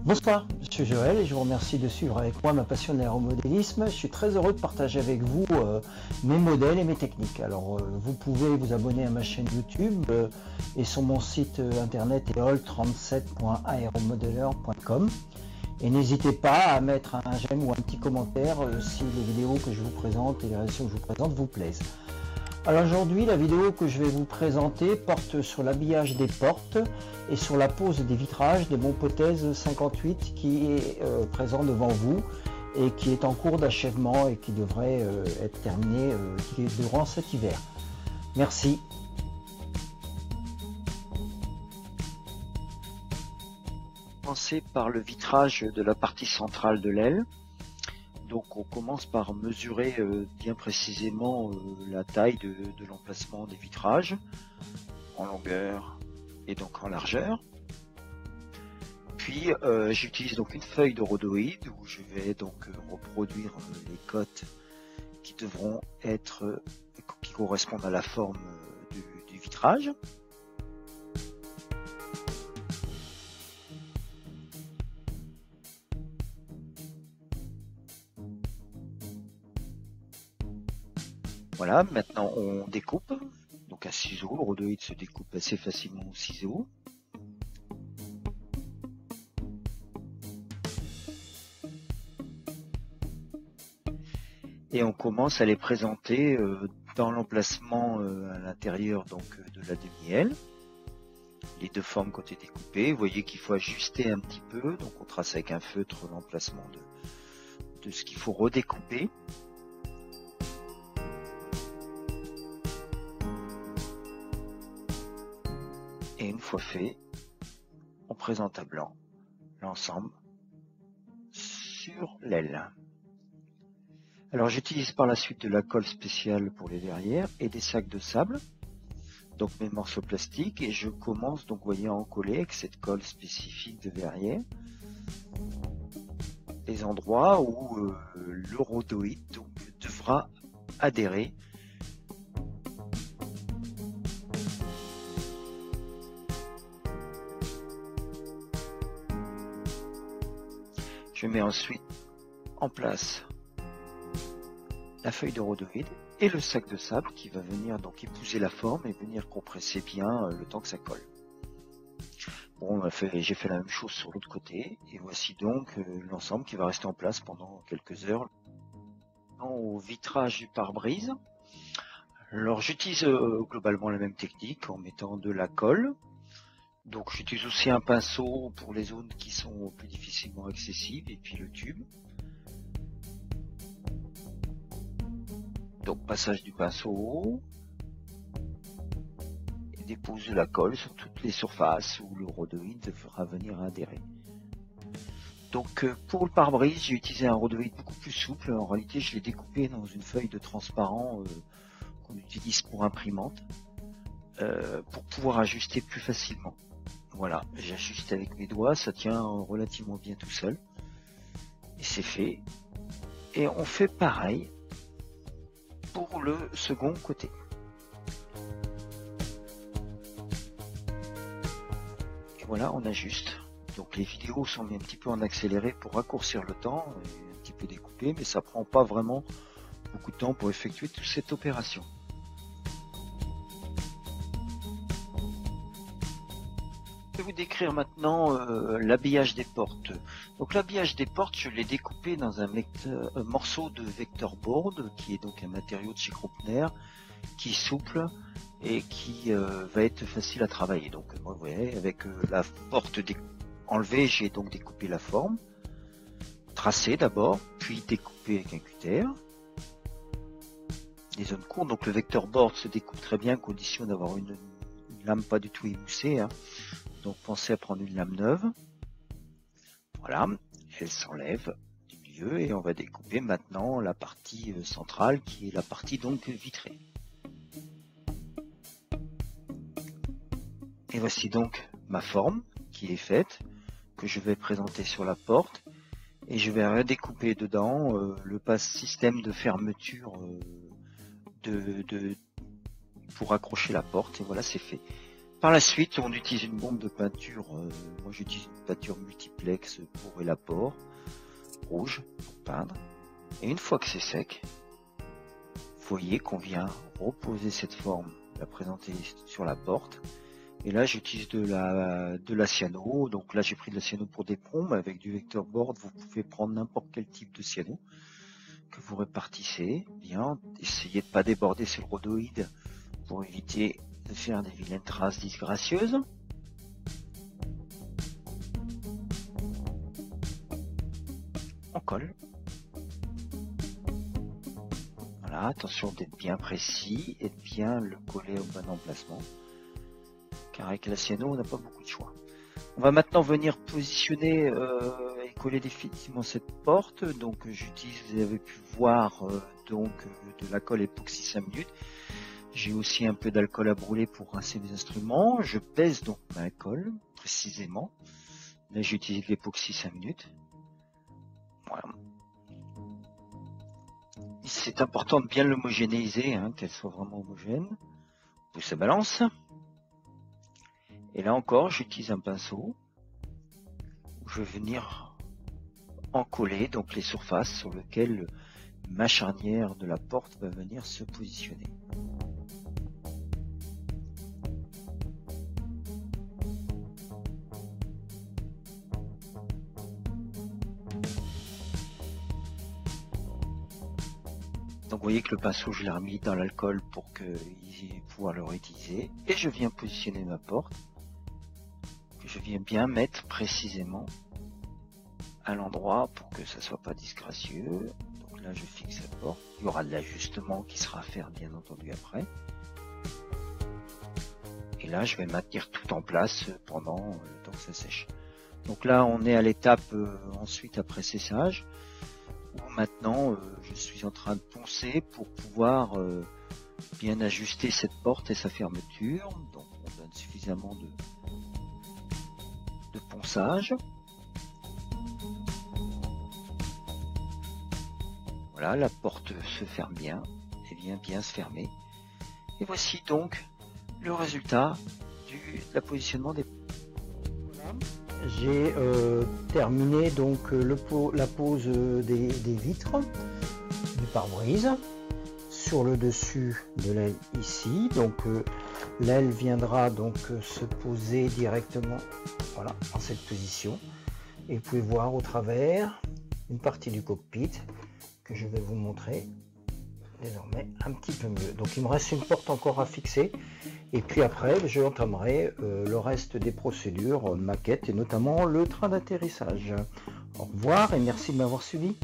Bonsoir, je suis Joël et je vous remercie de suivre avec moi ma passion de l'aéromodélisme. Je suis très heureux de partager avec vous mes modèles et mes techniques. Alors vous pouvez vous abonner à ma chaîne YouTube et sur mon site internet eol37.aeromodeleur.com. Et n'hésitez pas à mettre un j'aime ou un petit commentaire si les vidéos que je vous présente et les réactions que je vous présente vous plaisent. Alors aujourd'hui, la vidéo que je vais vous présenter porte sur l'habillage des portes et sur la pose des vitrages de mon Pothèse 58 qui est présent devant vous et qui est en cours d'achèvement et qui devrait être terminé durant cet hiver. Merci. Commencer par le vitrage de la partie centrale de l'aile. Donc on commence par mesurer bien précisément la taille de l'emplacement des vitrages en longueur et donc en largeur. Puis j'utilise donc une feuille de rhodoïde où je vais donc reproduire les cotes qui devront être, qui correspondent à la forme du vitrage. Voilà, maintenant on découpe, donc à ciseaux, le rhodoïde se découpe assez facilement au ciseau. Et on commence à les présenter dans l'emplacement à l'intérieur donc de la demi-aile. Les deux formes qui ont été découpées, vous voyez qu'il faut ajuster un petit peu, donc on trace avec un feutre l'emplacement de ce qu'il faut redécouper. Et une fois fait, on présente à blanc l'ensemble sur l'aile. Alors j'utilise par la suite de la colle spéciale pour les verrières et des sacs de sable, donc mes morceaux plastiques, et je commence donc, vous voyez, à en coller avec cette colle spécifique de verrière les endroits où le rhodoïde donc devra adhérer. Je mets ensuite en place la feuille de rhodoïde et le sac de sable qui va venir donc épouser la forme et venir compresser bien le temps que ça colle. Bon, j'ai fait la même chose sur l'autre côté et voici donc l'ensemble qui va rester en place pendant quelques heures. Au vitrage du pare-brise, alors j'utilise globalement la même technique en mettant de la colle. Donc j'utilise aussi un pinceau pour les zones qui sont plus difficilement accessibles et puis le tube. Donc passage du pinceau et dépose de la colle sur toutes les surfaces où le rhodoïde devra venir adhérer. Donc pour le pare-brise, j'ai utilisé un rhodoïde beaucoup plus souple. En réalité, je l'ai découpé dans une feuille de transparent qu'on utilise pour imprimante pour pouvoir ajuster plus facilement. Voilà, j'ajuste avec mes doigts, ça tient relativement bien tout seul. Et c'est fait. Et on fait pareil pour le second côté. Et voilà, on ajuste. Donc les vidéos sont mis un petit peu en accéléré pour raccourcir le temps, et un petit peu découpé, mais ça prend pas vraiment beaucoup de temps pour effectuer toute cette opération. Je vais vous décrire maintenant l'habillage des portes. Donc l'habillage des portes, je l'ai découpé dans un morceau de vector board, qui est donc un matériau de chez Kruppner, qui est souple et qui va être facile à travailler. Donc moi, vous voyez, avec la porte enlevée, j'ai donc découpé la forme, tracé d'abord, puis découpé avec un cutter. Les zones courtes, donc le vector board se découpe très bien à condition d'avoir une lame pas du tout émoussée, hein. Donc pensez à prendre une lame neuve. Voilà, elle s'enlève du milieu et on va découper maintenant la partie centrale qui est la partie donc vitrée. Et voici donc ma forme qui est faite, que je vais présenter sur la porte. Et je vais redécouper dedans le système de fermeture pour accrocher la porte. Et voilà, c'est fait. Par la suite, on utilise une bombe de peinture. Moi, j'utilise une peinture multiplex pour Elaport, rouge, pour peindre. Et une fois que c'est sec, vous voyez qu'on vient reposer cette forme, la présenter sur la porte. Et là, j'utilise de la cyano. Donc là, j'ai pris de la cyano pour des plombs. Avec du vector board, vous pouvez prendre n'importe quel type de cyano que vous répartissez. Bien, essayez de ne pas déborder sur le rhodoïde pour éviter de faire des vilaines traces disgracieuses. On colle. Voilà, attention d'être bien précis et de bien le coller au bon emplacement. Car avec la cyano, on n'a pas beaucoup de choix. On va maintenant venir positionner et coller définitivement cette porte. Donc j'utilise, vous avez pu voir, donc de la colle époxy 5 minutes. J'ai aussi un peu d'alcool à brûler pour rincer mes instruments. Je pèse donc ma colle précisément. Là, j'utilise l'époxy 5 minutes. Voilà. C'est important de bien l'homogénéiser, hein, qu'elle soit vraiment homogène. Puis ça balance. Et là encore, j'utilise un pinceau. Où je vais venir en coller donc les surfaces sur lesquelles ma charnière de la porte va venir se positionner. Donc vous voyez que le pinceau, je l'ai remis dans l'alcool pour pouvoir le réutiliser. Et je viens positionner ma porte, que je viens bien mettre précisément à l'endroit pour que ça soit pas disgracieux. Donc là, je fixe la porte. Il y aura de l'ajustement qui sera à faire, bien entendu, après. Et là, je vais maintenir tout en place pendant le temps que ça sèche. Donc là, on est à l'étape ensuite après séchage. Maintenant, je suis en train de poncer pour pouvoir bien ajuster cette porte et sa fermeture. Donc, on donne suffisamment de ponçage. Voilà, la porte se ferme bien et vient bien se fermer. Et voici donc le résultat de la positionnement des. J'ai terminé donc la pose des vitres du pare-brise sur le dessus de l'aile ici. Donc l'aile viendra donc se poser directement, voilà, en cette position. Et vous pouvez voir au travers une partie du cockpit que je vais vous montrer désormais un petit peu mieux. Donc il me reste une porte encore à fixer et puis après je entamerai le reste des procédures maquettes et notamment le train d'atterrissage. Au revoir et merci de m'avoir suivi.